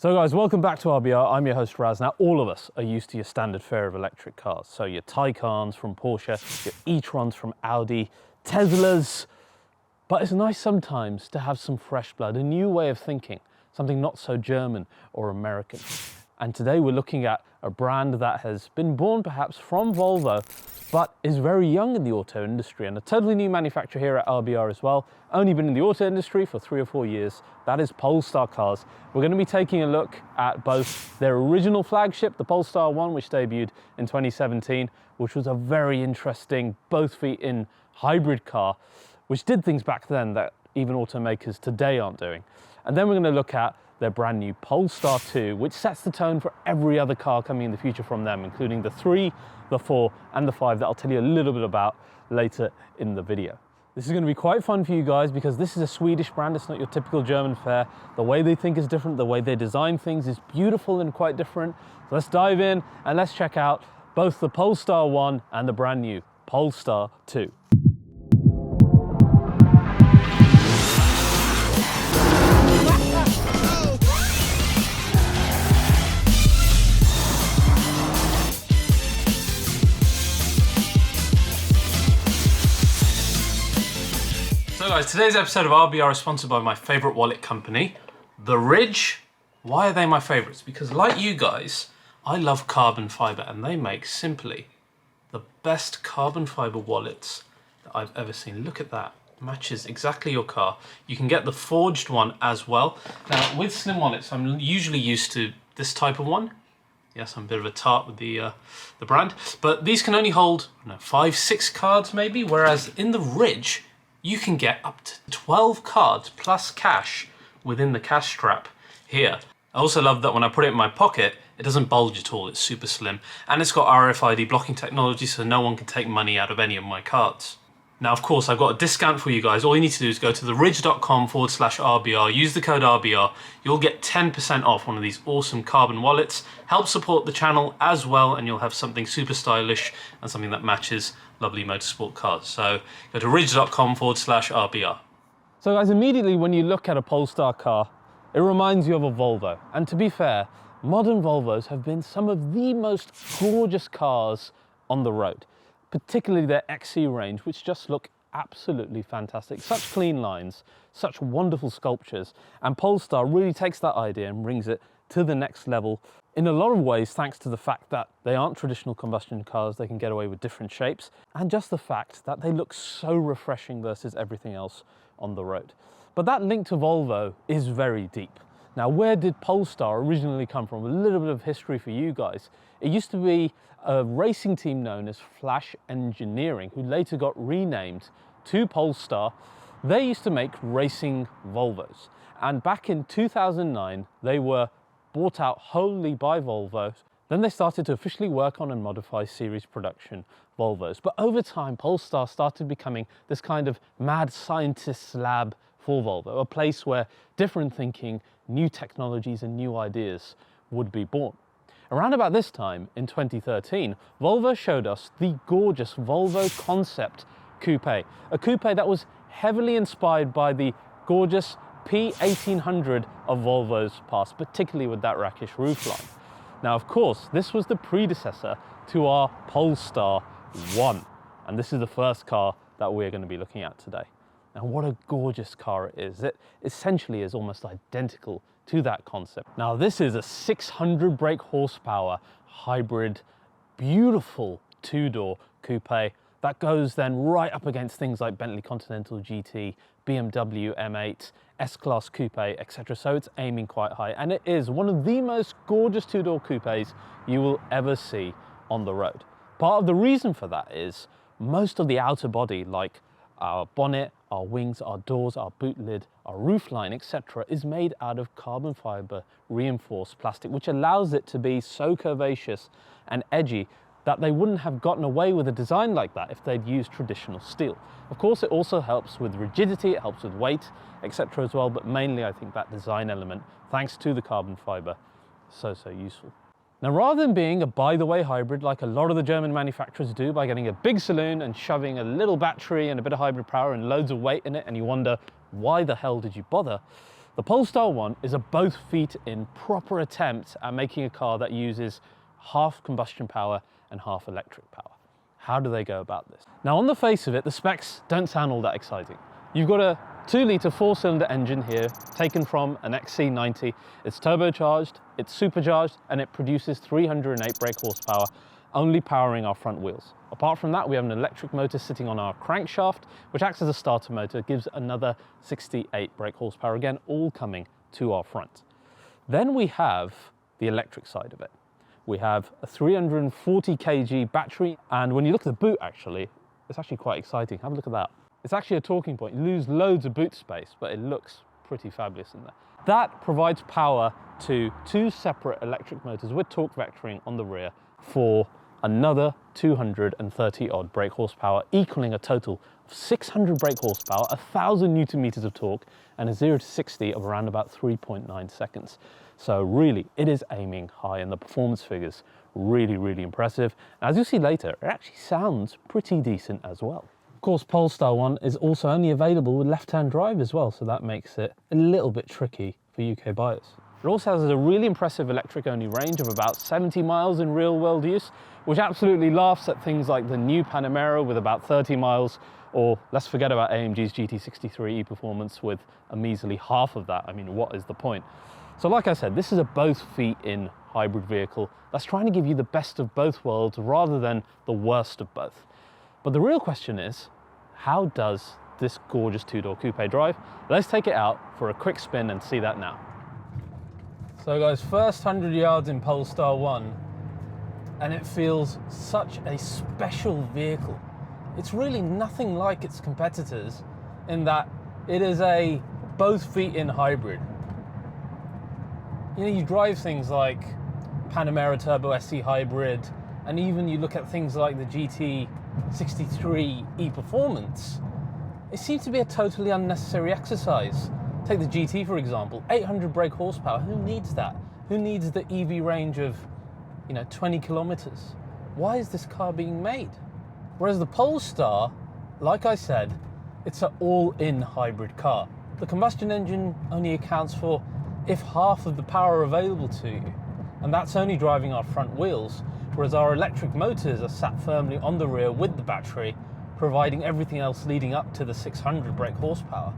So guys, welcome back to RBR. I'm your host Raz. Now all of us are used to your standard fare of electric cars. So your Taycans from Porsche, your e-trons from Audi, Teslas. But it's nice sometimes to have some fresh blood, a new way of thinking, something not so German or American. And today we're looking at a brand that has been born perhaps from Volvo, but is very young in the auto industry and a totally new manufacturer here at RBR as well. Only been in the auto industry for 3 or 4 years. That is Polestar cars. We're going to be taking a look at both their original flagship, the Polestar 1, which debuted in 2017, which was a very interesting, both feet in hybrid car, which did things back then that even automakers today aren't doing. And then we're going to look at their brand new Polestar 2, which sets the tone for every other car coming in the future from them, including the 3, the 4, and the 5 that I'll tell you a little bit about later in the video. This is going to be quite fun for you guys because this is a Swedish brand. It's not your typical German fare. The way they think is different. The way they design things is beautiful and quite different. So let's dive in and let's check out both the Polestar 1 and the brand new Polestar 2. So guys, today's episode of RBR is sponsored by my favorite wallet company, The Ridge. Why are they my favorites? Because like you guys, I love carbon fiber and they make simply the best carbon fiber wallets that I've ever seen. Look at that, matches exactly your car. You can get the forged one as well. Now with slim wallets, I'm usually used to this type of one. Yes, I'm a bit of a tart with the brand, but these can only hold 5, 6 cards maybe, whereas in the Ridge, you can get up to 12 cards plus cash within the cash strap here. I also love that when I put it in my pocket, it doesn't bulge at all. It's super slim. And it's got RFID blocking technology, so no one can take money out of any of my cards. Now, of course, I've got a discount for you guys. All you need to do is go to theridge.com/RBR, use the code RBR. You'll get 10% off one of these awesome carbon wallets. Help support the channel as well, and you'll have something super stylish and something that matches lovely motorsport cars. So go to ridge.com/RBR. So guys, immediately when you look at a Polestar car, it reminds you of a Volvo. And to be fair, modern Volvos have been some of the most gorgeous cars on the road, particularly their XC range, which just look absolutely fantastic. Such clean lines, such wonderful sculptures, and Polestar really takes that idea and brings it to the next level. In a lot of ways, thanks to the fact that they aren't traditional combustion cars, they can get away with different shapes, and just the fact that they look so refreshing versus everything else on the road. But that link to Volvo is very deep. Now, where did Polestar originally come from? A little bit of history for you guys. It used to be a racing team known as Flash Engineering, who later got renamed to Polestar. They used to make racing Volvos. And back in 2009, they were bought out wholly by Volvo. Then they started to officially work on and modify series production Volvos. But over time, Polestar started becoming this kind of mad scientist's lab for Volvo, a place where different thinking, new technologies and new ideas would be born. Around about this time, in 2013, Volvo showed us the gorgeous Volvo Concept Coupe, a coupe that was heavily inspired by the gorgeous P1800 of Volvo's past, particularly with that rakish roofline. Now, of course, this was the predecessor to our Polestar 1, and this is the first car that we're going to be looking at today. Now, what a gorgeous car it is. It essentially is almost identical to that concept. Now, this is a 600 brake horsepower hybrid, beautiful two-door coupe that goes then right up against things like Bentley Continental GT, BMW M8, S-Class Coupe, etc. So it's aiming quite high, and it is one of the most gorgeous two-door coupes you will ever see on the road. Part of the reason for that is most of the outer body, like our bonnet, our wings, our doors, our boot lid, our roofline, etc., is made out of carbon fiber reinforced plastic, which allows it to be so curvaceous and edgy that they wouldn't have gotten away with a design like that if they'd used traditional steel. Of course, it also helps with rigidity, it helps with weight, etc. as well, but mainly I think that design element, thanks to the carbon fiber, so useful. Now, rather than being a by-the-way hybrid like a lot of the German manufacturers do by getting a big saloon and shoving a little battery and a bit of hybrid power and loads of weight in it, and you wonder, why the hell did you bother? The Polestar 1 is a both feet in proper attempt at making a car that uses half combustion power and half electric power. How do they go about this? Now, on the face of it, the specs don't sound all that exciting. You've got a 2-litre 4-cylinder engine here, taken from an XC90. It's turbocharged, it's supercharged, and it produces 308 brake horsepower, only powering our front wheels. Apart from that, we have an electric motor sitting on our crankshaft, which acts as a starter motor, gives another 68 brake horsepower, again, all coming to our front. Then we have the electric side of it. We have a 340 kg battery, and when you look at the boot, actually, it's actually quite exciting. Have a look at that. It's actually a talking point. You lose loads of boot space, but it looks pretty fabulous in there. That provides power to 2 separate electric motors with torque vectoring on the rear for another 230 odd brake horsepower, equaling a total of 600 brake horsepower, 1,000 Newton meters of torque, and a 0 to 60 of around about 3.9 seconds. So really, it is aiming high, and the performance figures really, really impressive. And as you'll see later, it actually sounds pretty decent as well. Of course, Polestar 1 is also only available with left-hand drive as well, so that makes it a little bit tricky for UK buyers. It also has a really impressive electric-only range of about 70 miles in real-world use, which absolutely laughs at things like the new Panamera with about 30 miles, or let's forget about AMG's GT63 e-Performance with a measly half of that. I mean, what is the point? So like I said, this is a both feet in hybrid vehicle that's trying to give you the best of both worlds rather than the worst of both. But the real question is, how does this gorgeous two-door coupe drive? Let's take it out for a quick spin and see that now. So guys, first 100 yards in Polestar 1, and it feels such a special vehicle. It's really nothing like its competitors in that it is a both feet in hybrid. You know, you drive things like Panamera Turbo SE Hybrid, and even you look at things like the GT63 e-Performance, it seems to be a totally unnecessary exercise. Take the GT, for example, 800 brake horsepower. Who needs that? Who needs the EV range of, 20 kilometers? Why is this car being made? Whereas the Polestar, like I said, it's an all-in hybrid car. The combustion engine only accounts for if half of the power available to you, and that's only driving our front wheels, whereas our electric motors are sat firmly on the rear with the battery, providing everything else leading up to the 600 brake horsepower.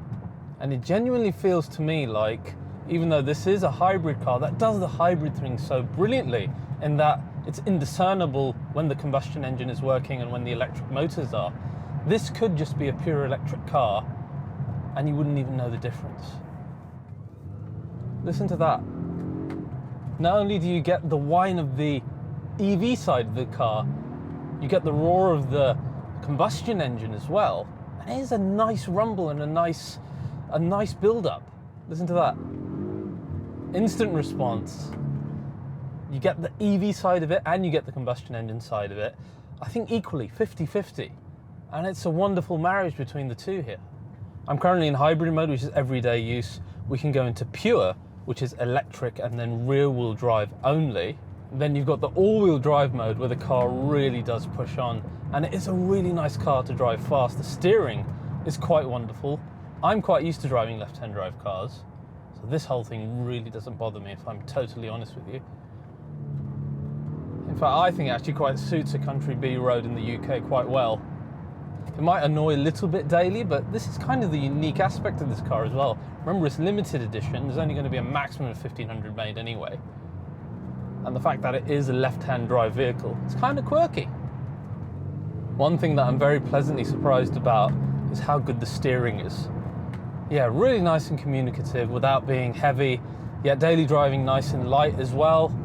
And it genuinely feels to me like, even though this is a hybrid car, that does the hybrid thing so brilliantly in that it's indiscernible when the combustion engine is working and when the electric motors are. This could just be a pure electric car and you wouldn't even know the difference. Listen to that. Not only do you get the whine of the EV side of the car, you get the roar of the combustion engine as well. And it is a nice rumble and a nice build-up. Listen to that. Instant response. You get the EV side of it and you get the combustion engine side of it. I think equally, 50-50. And it's a wonderful marriage between the two here. I'm currently in hybrid mode, which is everyday use. We can go into pure, which is electric and then rear-wheel drive only. Then you've got the all-wheel drive mode where the car really does push on. And it is a really nice car to drive fast. The steering is quite wonderful. I'm quite used to driving left-hand drive cars, so this whole thing really doesn't bother me, if I'm totally honest with you. In fact, I think it actually quite suits a country B road in the UK quite well. It might annoy a little bit daily, but this is kind of the unique aspect of this car as well. Remember, it's limited edition. There's only going to be a maximum of 1,500 made anyway. And the fact that it is a left-hand drive vehicle, it's kind of quirky. One thing that I'm very pleasantly surprised about is how good the steering is. Yeah, really nice and communicative without being heavy, yet daily driving nice and light as well.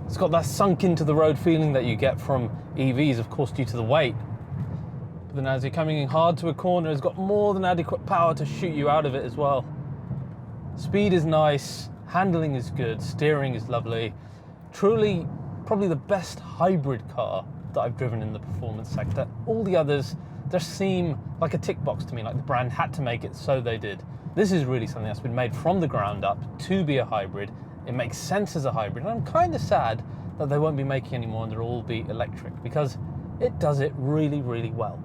It's got that sunk into the road feeling that you get from EVs, of course, due to the weight. But then as you're coming in hard to a corner, it's got more than adequate power to shoot you out of it as well. Speed is nice, handling is good, steering is lovely. Truly, probably the best hybrid car that I've driven in the performance sector. All the others just seem like a tick box to me, like the brand had to make it, so they did. This is really something that's been made from the ground up to be a hybrid. It makes sense as a hybrid, and I'm kind of sad that they won't be making any more and they'll all be electric, because it does it really, really well.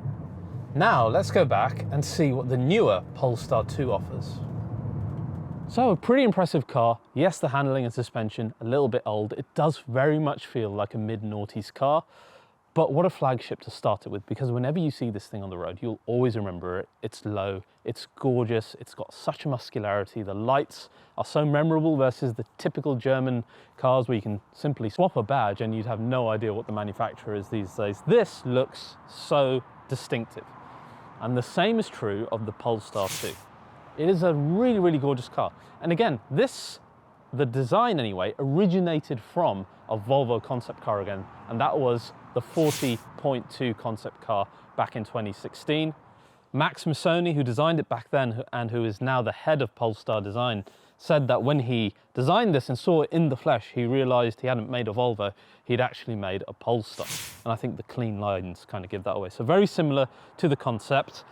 Now, let's go back and see what the newer Polestar 2 offers. So a pretty impressive car. Yes, the handling and suspension, a little bit old. It does very much feel like a mid-noughties car, but what a flagship to start it with, because whenever you see this thing on the road, you'll always remember it. It's low, it's gorgeous, it's got such a muscularity. The lights are so memorable versus the typical German cars where you can simply swap a badge and you'd have no idea what the manufacturer is these days. This looks so distinctive. And the same is true of the Polestar 2. It is a really, really gorgeous car. And again, the design anyway, originated from a Volvo concept car again, and that was the 40.2 concept car back in 2016. Max Missoni, who designed it back then and who is now the head of Polestar design, said that when he designed this and saw it in the flesh, he realized he hadn't made a Volvo, he'd actually made a Polestar. And I think the clean lines kind of give that away. So very similar to the concept.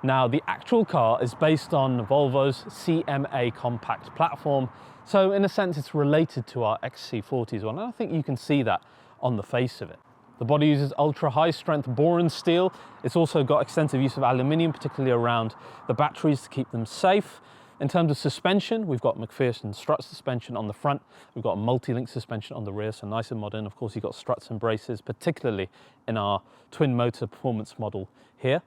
Now, the actual car is based on Volvo's CMA compact platform. So in a sense, it's related to our XC40s one. And I think you can see that on the face of it. The body uses ultra high strength boron steel. It's also got extensive use of aluminium, particularly around the batteries to keep them safe. In terms of suspension, we've got McPherson strut suspension on the front. We've got a multi-link suspension on the rear, so nice and modern. Of course, you've got struts and braces, particularly in our twin motor performance model here.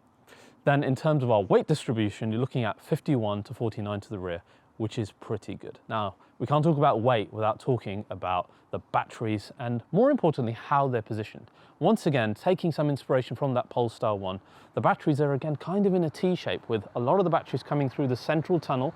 Then in terms of our weight distribution, you're looking at 51 to 49 to the rear, which is pretty good. Now, we can't talk about weight without talking about the batteries and, more importantly, how they're positioned. Once again, taking some inspiration from that Polestar one, the batteries are again kind of in a T shape, with a lot of the batteries coming through the central tunnel,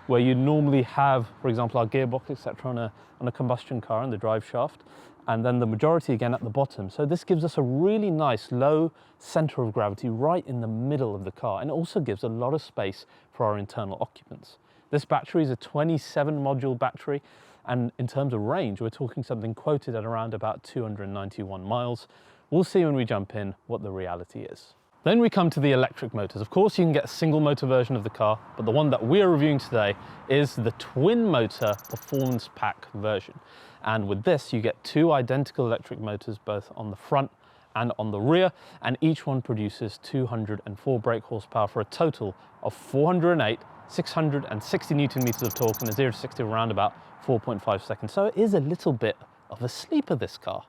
where you normally have, for example, our gearbox, etc., on a combustion car in the drive shaft, and then the majority again at the bottom. So this gives us a really nice low center of gravity right in the middle of the car, and it also gives a lot of space for our internal occupants. This battery is a 27 module battery, and in terms of range, we're talking something quoted at around about 291 miles. We'll see when we jump in what the reality is. Then we come to the electric motors. Of course, you can get a single motor version of the car, but the one that we're reviewing today is the twin motor performance pack version. And with this, you get two identical electric motors, both on the front and on the rear, and each one produces 204 brake horsepower for a total of 408, 660 Newton meters of torque, and a 0 to 60 around about 4.5 seconds. So it is a little bit of a sleeper, this car.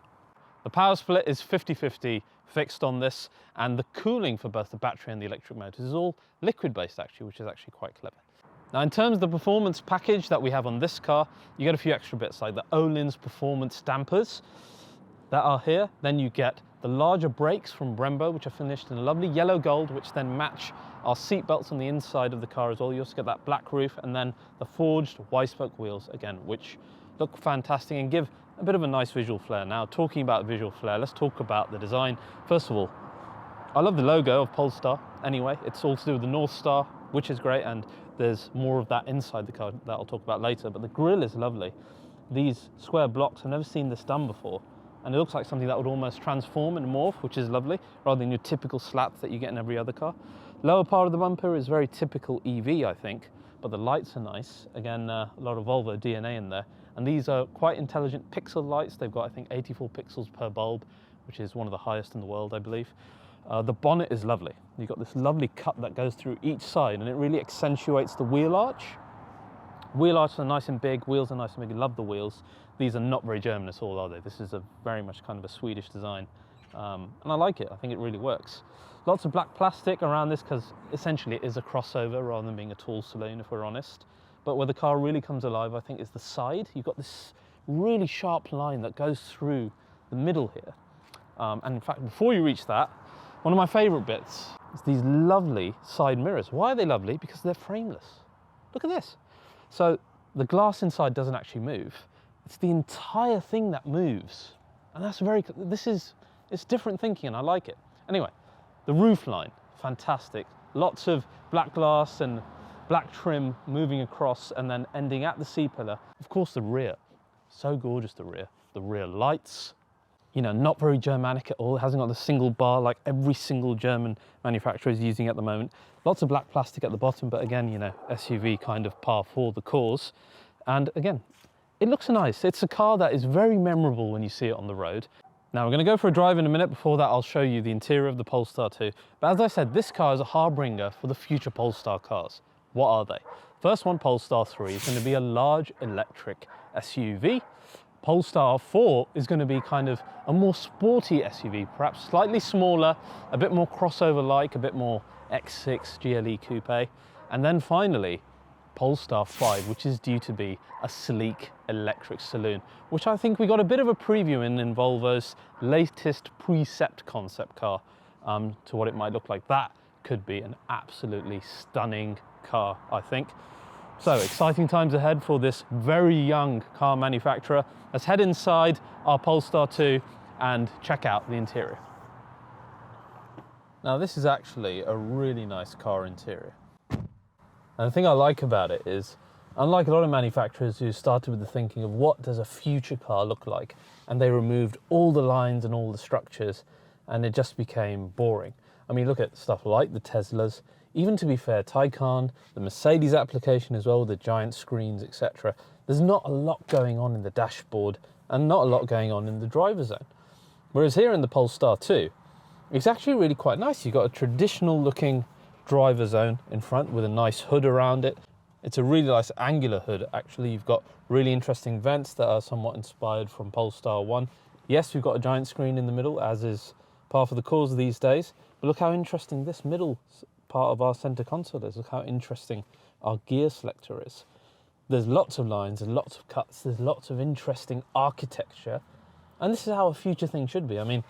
The power split is 50-50 fixed on this, and the cooling for both the battery and the electric motors is all liquid-based actually, which is actually quite clever. Now, in terms of the performance package that we have on this car, you get a few extra bits like the Öhlins performance dampers that are here. Then you get the larger brakes from Brembo, which are finished in a lovely yellow gold, which then match our seat belts on the inside of the car as well. You also get that black roof, and then the forged Y-spoke wheels again, which look fantastic and give a bit of a nice visual flair. Now, talking about visual flair, let's talk about the design. First of all, I love the logo of Polestar anyway. It's all to do with the North Star, which is great, and there's more of that inside the car that I'll talk about later, but the grille is lovely. These square blocks, I've never seen this done before, and it looks like something that would almost transform and morph, which is lovely, rather than your typical slats that you get in every other car. Lower part of the bumper is very typical EV, I think, but the lights are nice. Again, a lot of Volvo DNA in there. And these are quite intelligent pixel lights. They've got, I think, 84 pixels per bulb, which is one of the highest in the world, I believe. The bonnet is lovely. You've got this lovely cut that goes through each side, and it really accentuates the wheel arch. Wheel arches are nice and big, wheels are nice and big. I love the wheels. These are not very German at all, are they? This is a very much kind of a Swedish design. And I like it. I think it really works. Lots of black plastic around this because essentially it is a crossover rather than being a tall saloon, if we're honest. But where the car really comes alive, I think, is the side. You've got this really sharp line that goes through the middle here. And in fact, before you reach that, one of my favorite bits is these lovely side mirrors. Why are they lovely? Because they're frameless. Look at this. So the glass inside doesn't actually move. It's the entire thing that moves. And that's it's different thinking, and I like it. Anyway, the roofline, fantastic. Lots of black glass and black trim moving across and then ending at the C-pillar. Of course, the rear, so gorgeous, the rear lights. You know, not very Germanic at all. It hasn't got the single bar like every single German manufacturer is using at the moment. Lots of black plastic at the bottom, but again, you know, SUV kind of par for the cause. And again, it looks nice. It's a car that is very memorable when you see it on the road. Now, we're going to go for a drive in a minute. Before that, I'll show you the interior of the Polestar 2. But as I said, this car is a harbinger for the future Polestar cars. What are they? First one, Polestar 3, is going to be a large electric SUV. Polestar 4 is going to be kind of a more sporty SUV, perhaps slightly smaller, a bit more crossover-like, a bit more X6 GLE coupe. And then finally, Polestar 5, which is due to be a sleek electric saloon, which I think we got a bit of a preview in Volvo's latest Precept concept car, to what it might look like. That could be an absolutely stunning car, I think. So exciting times ahead for this very young car manufacturer. Let's head inside our Polestar 2 and check out the interior. Now this is actually a really nice car interior. And the thing I like about it is, unlike a lot of manufacturers who started with the thinking of what does a future car look like, and they removed all the lines and all the structures, and it just became boring. I mean, look at stuff like the Teslas, even to be fair, Taycan, the Mercedes application as well, the giant screens, etc. There's not a lot going on in the dashboard and not a lot going on in the driver zone. Whereas here in the Polestar 2, it's actually really quite nice. You've got a traditional looking driver zone in front with a nice hood around it. It's a really nice angular hood, actually. You've got really interesting vents that are somewhat inspired from Polestar 1. Yes, we've got a giant screen in the middle, as is par for the course these days. But look how interesting this middle part of our center console is. Look how interesting our gear selector is. There's lots of lines, there's lots of cuts, there's lots of interesting architecture. And this is how a future thing should be. I mean,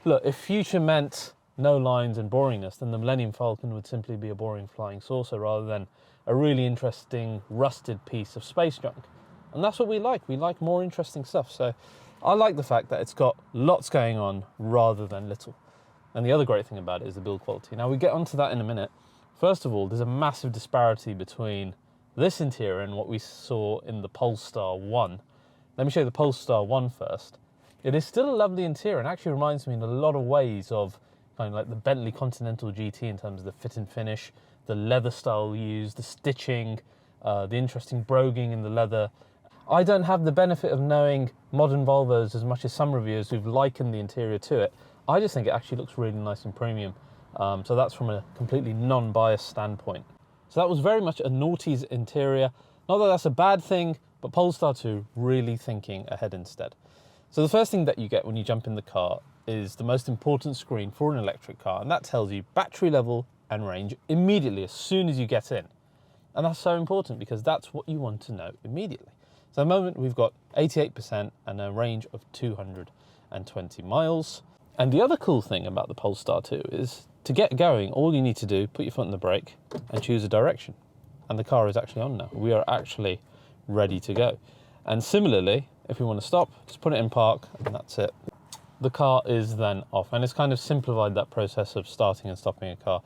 look, if future meant no lines and boringness, then the Millennium Falcon would simply be a boring flying saucer rather than a really interesting rusted piece of space junk. And that's what we like. We like more interesting stuff. So I like the fact that it's got lots going on rather than little. And the other great thing about it is the build quality. Now we get onto that in a minute. First of all, there's a massive disparity between this interior and what we saw in the Polestar 1. Let me show you the Polestar 1 first. It is still a lovely interior and actually reminds me in a lot of ways of kind of like the Bentley Continental GT in terms of the fit and finish, the leather style used, the stitching, the interesting broguing in the leather. I don't have the benefit of knowing modern Volvos as much as some reviewers who've likened the interior to it. I just think it actually looks really nice and premium. So that's from a completely non-biased standpoint. So that was very much a noughties interior. Not that that's a bad thing, but Polestar 2 really thinking ahead instead. So the first thing that you get when you jump in the car is the most important screen for an electric car, and that tells you battery level and range immediately as soon as you get in. And that's so important because that's what you want to know immediately. So at the moment we've got 88% and a range of 220 miles. And the other cool thing about the Polestar 2 is to get going, all you need to do, put your foot on the brake and choose a direction. And the car is actually on now. We are actually ready to go. And similarly, if we want to stop, just put it in park and that's it. The car is then off, and it's kind of simplified that process of starting and stopping a car.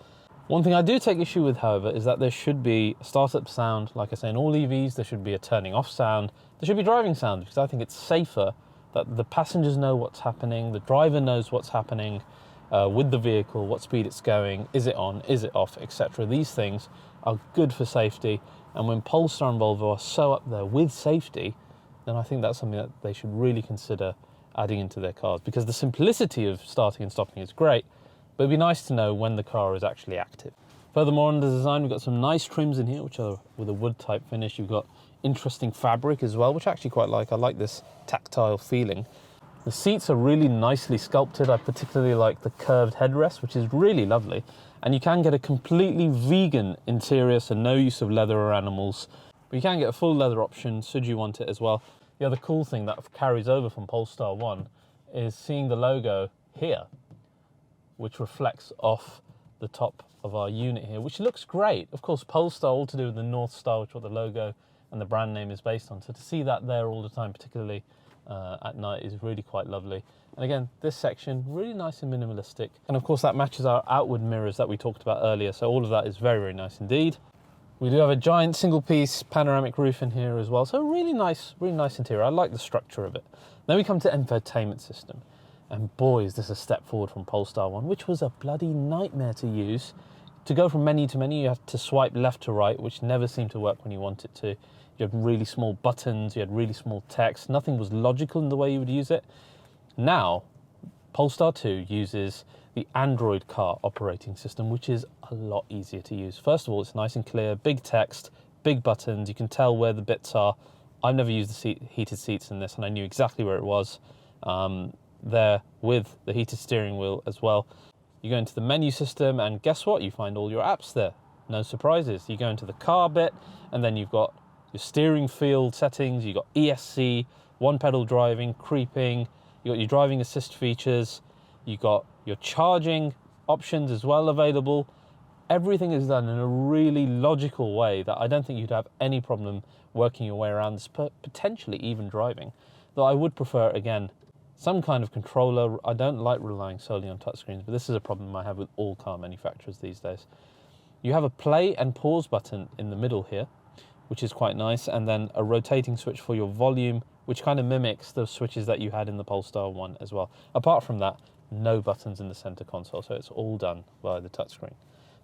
One thing I do take issue with, however, is that there should be a startup sound. Like I say, in all EVs, there should be a turning off sound. There should be driving sound, because I think it's safer that the passengers know what's happening, the driver knows what's happening with the vehicle, what speed it's going, is it on, is it off, etc. These things are good for safety, and when Polestar and Volvo are so up there with safety, then I think that's something that they should really consider adding into their cars, because the simplicity of starting and stopping is great, but it'd be nice to know when the car is actually active. Furthermore, on the design, we've got some nice trims in here, which are with a wood type finish. You've got interesting fabric as well, which I actually quite like. I like this tactile feeling. The seats are really nicely sculpted. I particularly like the curved headrest, which is really lovely. And you can get a completely vegan interior, so no use of leather or animals. But you can get a full leather option should you want it as well. The other cool thing that carries over from Polestar 1 is seeing the logo here, which reflects off the top of our unit here, which looks great. Of course, Polestar, all to do with the North Star, which is what the logo and the brand name is based on. So to see that there all the time, particularly at night, is really quite lovely. And again, this section, really nice and minimalistic. And of course, that matches our outward mirrors that we talked about earlier. So all of that is very, very nice indeed. We do have a giant single piece panoramic roof in here as well. So really nice interior. I like the structure of it. Then we come to infotainment system. And boy, is this a step forward from Polestar 1, which was a bloody nightmare to use. To go from menu to menu, you have to swipe left to right, which never seemed to work when you want it to. You had really small buttons, you had really small text. Nothing was logical in the way you would use it. Now, Polestar 2 uses the Android car operating system, which is a lot easier to use. First of all, it's nice and clear, big text, big buttons. You can tell where the bits are. I've never used the heated seats in this, and I knew exactly where it was. There with the heated steering wheel as well. You go into the menu system, and guess what? You find all your apps there. No surprises. You go into the car bit, and then you've got your steering feel settings. You've got ESC, one pedal driving, creeping. You've got your driving assist features. You've got your charging options as well available. Everything is done in a really logical way that I don't think you'd have any problem working your way around this, potentially even driving. Though I would prefer, again, some kind of controller. I don't like relying solely on touchscreens, but this is a problem I have with all car manufacturers these days. You have a play and pause button in the middle here, which is quite nice, and then a rotating switch for your volume, which kind of mimics the switches that you had in the Polestar one as well. Apart from that, no buttons in the center console, so it's all done by the touchscreen.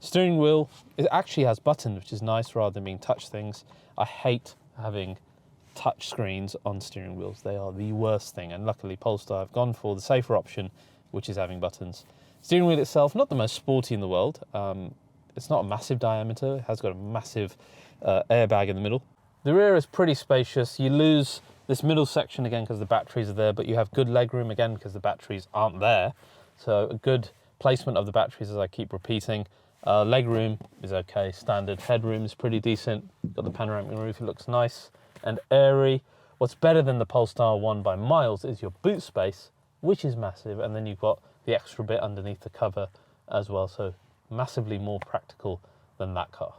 Steering wheel, it actually has buttons, which is nice rather than being touch things. I hate having touch screens on steering wheels. They are the worst thing, and luckily Polestar have gone for the safer option, which is having buttons. Steering wheel itself, not the most sporty in the world. It's not a massive diameter. It has got a massive airbag in the middle. The rear is pretty spacious. You lose this middle section again because the batteries are there, but you have good legroom again because the batteries aren't there. So a good placement of the batteries, as I keep repeating. Legroom is okay, standard. Headroom is pretty decent. Got the panoramic roof, it looks nice and airy. What's better than the Polestar one by miles is your boot space, which is massive, and then you've got the extra bit underneath the cover as well, so massively more practical than that car.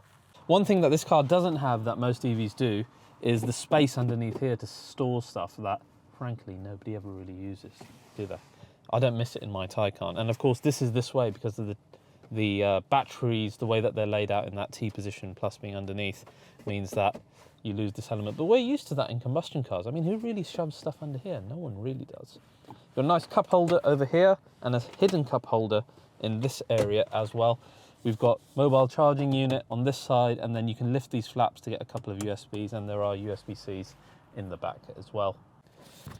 One thing that this car doesn't have that most EVs do is the space underneath here to store stuff that, frankly, nobody ever really uses, do they? I don't miss it in my Taycan, and of course this is this way because of the batteries, the way that they're laid out in that T position, plus being underneath, means that you lose this element. But we're used to that in combustion cars. I mean, who really shoves stuff under here? No one really does. Got a nice cup holder over here and a hidden cup holder in this area as well. We've got mobile charging unit on this side, and then you can lift these flaps to get a couple of USBs, and there are USB-Cs in the back as well.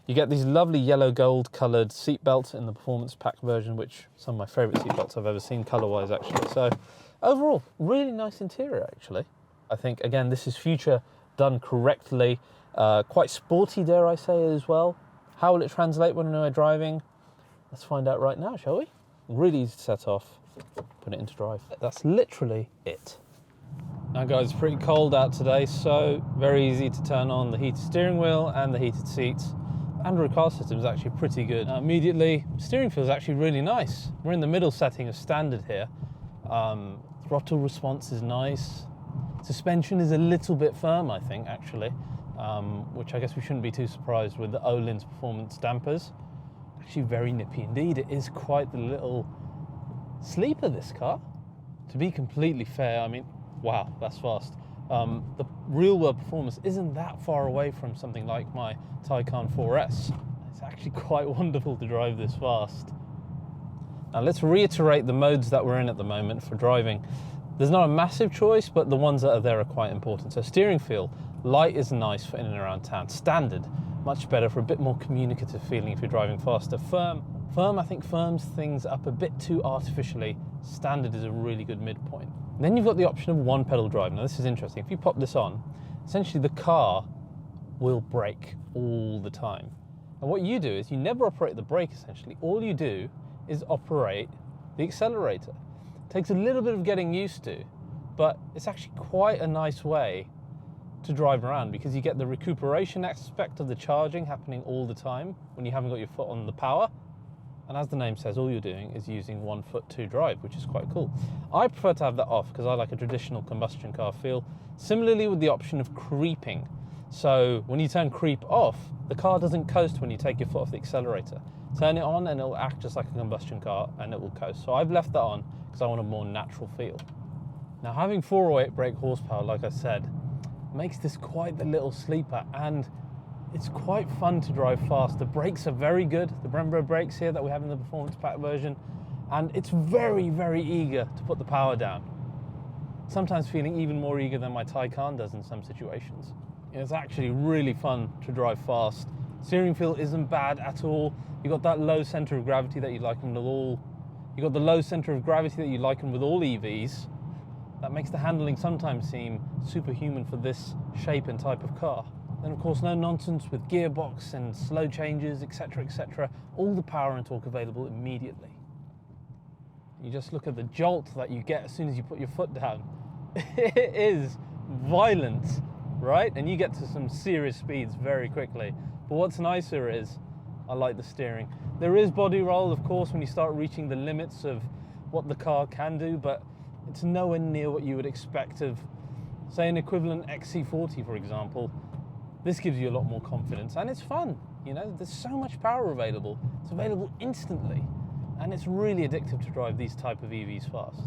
You get these lovely yellow gold coloured seat belts in the performance pack version, which some of my favourite seat belts I've ever seen colour-wise actually. So overall, really nice interior actually. I think again, this is future done correctly, quite sporty dare I say as well. How will it translate when we're driving? Let's find out right now, shall we? Really easy to set off, put it into drive. That's literally it. Now guys, it's pretty cold out today, so very easy to turn on the heated steering wheel and the heated seats. Android car system is actually pretty good. Immediately, steering feels actually really nice. We're in the middle setting of standard here. Throttle response is nice. Suspension is a little bit firm, I think, actually, which I guess we shouldn't be too surprised with the Öhlins performance dampers. Actually very nippy indeed. It is quite the little sleeper, this car. To be completely fair, I mean, wow, that's fast. The real world performance isn't that far away from something like my Taycan 4S. It's actually quite wonderful to drive this fast. Now let's reiterate the modes that we're in at the moment for driving. There's not a massive choice, but the ones that are there are quite important. So steering feel, light is nice for in and around town. Standard, much better for a bit more communicative feeling if you're driving faster. Firm, I think firms things up a bit too artificially. Standard is a really good midpoint. Then you've got the option of one pedal drive. Now this is interesting. If you pop this on, essentially the car will brake all the time. And what you do is you never operate the brake essentially. All you do is operate the accelerator. It takes a little bit of getting used to, but it's actually quite a nice way to drive around because you get the recuperation aspect of the charging happening all the time when you haven't got your foot on the power. And as the name says, all you're doing is using 1 foot to drive, which is quite cool. I prefer to have that off because I like a traditional combustion car feel. Similarly with the option of creeping. So when you turn creep off, the car doesn't coast when you take your foot off the accelerator. Turn it on and it'll act just like a combustion car and it will coast. So I've left that on because I want a more natural feel. Now having 408 brake horsepower, like I said, makes this quite the little sleeper, and it's quite fun to drive fast. The brakes are very good, the Brembo brakes here that we have in the performance pack version, and it's very, very eager to put the power down. Sometimes feeling even more eager than my Taycan does in some situations. It's actually really fun to drive fast. Steering feel isn't bad at all. You've got that low center of gravity that you like with all. You've got the low center of gravity that you like with all EVs. that makes the handling sometimes seem superhuman for this shape and type of car. Then of course no nonsense with gearbox and slow changes, etc, etc. All the power and torque available immediately. You just look at the jolt that you get as soon as you put your foot down. It is violent, right? And you get to some serious speeds very quickly. But what's nicer is, I like the steering. There is body roll, of course, when you start reaching the limits of what the car can do, but it's nowhere near what you would expect of, say, an equivalent XC40, for example. This gives you a lot more confidence, and it's fun. You know, there's so much power available. It's available instantly, and it's really addictive to drive these type of EVs fast.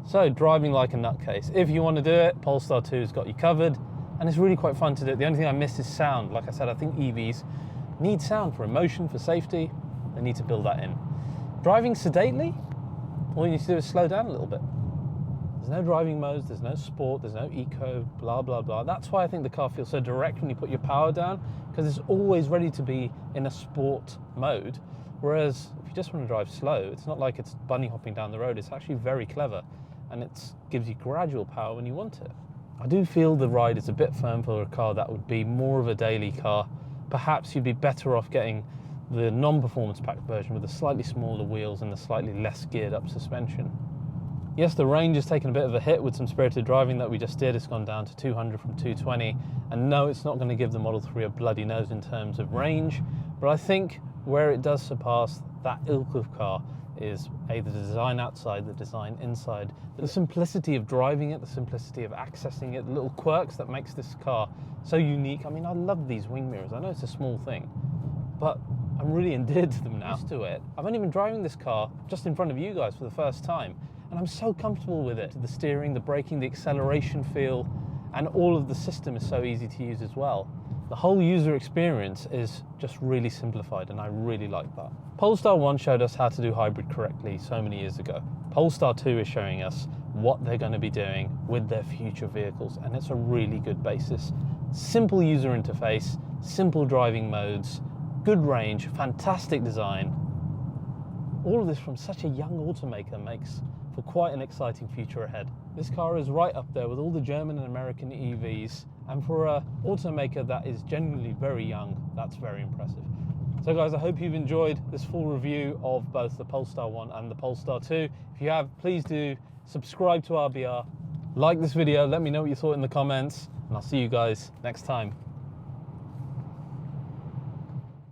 So, driving like a nutcase. If you want to do it, Polestar 2's got you covered, and it's really quite fun to do it. The only thing I miss is sound. Like I said, I think EVs need sound for emotion, for safety. They need to build that in. Driving sedately, all you need to do is slow down a little bit. There's no driving modes, there's no sport, there's no eco, blah, blah, blah. That's why I think the car feels so direct when you put your power down, because it's always ready to be in a sport mode. Whereas if you just want to drive slow, it's not like it's bunny hopping down the road. It's actually very clever, and it gives you gradual power when you want it. I do feel the ride is a bit firm for a car that would be more of a daily car. Perhaps you'd be better off getting the non-performance pack version with the slightly smaller wheels and the slightly less geared up suspension. Yes, the range has taken a bit of a hit with some spirited driving that we just did. It's gone down to 200 from 220. And no, it's not going to give the Model 3 a bloody nose in terms of range. But I think where it does surpass that ilk of car is the design outside, the design inside, the simplicity of driving it, the simplicity of accessing it, the little quirks that makes this car so unique. I mean, I love these wing mirrors. I know it's a small thing, but I'm really endeared to them now. Used to it. I've only been driving this car just in front of you guys for the first time, and I'm so comfortable with it. The steering, the braking, the acceleration feel, and all of the system is so easy to use as well. The whole user experience is just really simplified, and I really like that. Polestar 1 showed us how to do hybrid correctly so many years ago. Polestar 2 is showing us what they're going to be doing with their future vehicles, and it's a really good basis. Simple user interface, simple driving modes, good range, fantastic design. All of this from such a young automaker makes for quite an exciting future ahead. This car is right up there with all the German and American EVs, and for an automaker that is genuinely very young, that's very impressive. So guys, I hope you've enjoyed this full review of both the Polestar 1 and the Polestar 2. If you have, please do subscribe to RBR, like this video, let me know what you thought in the comments, and I'll see you guys next time.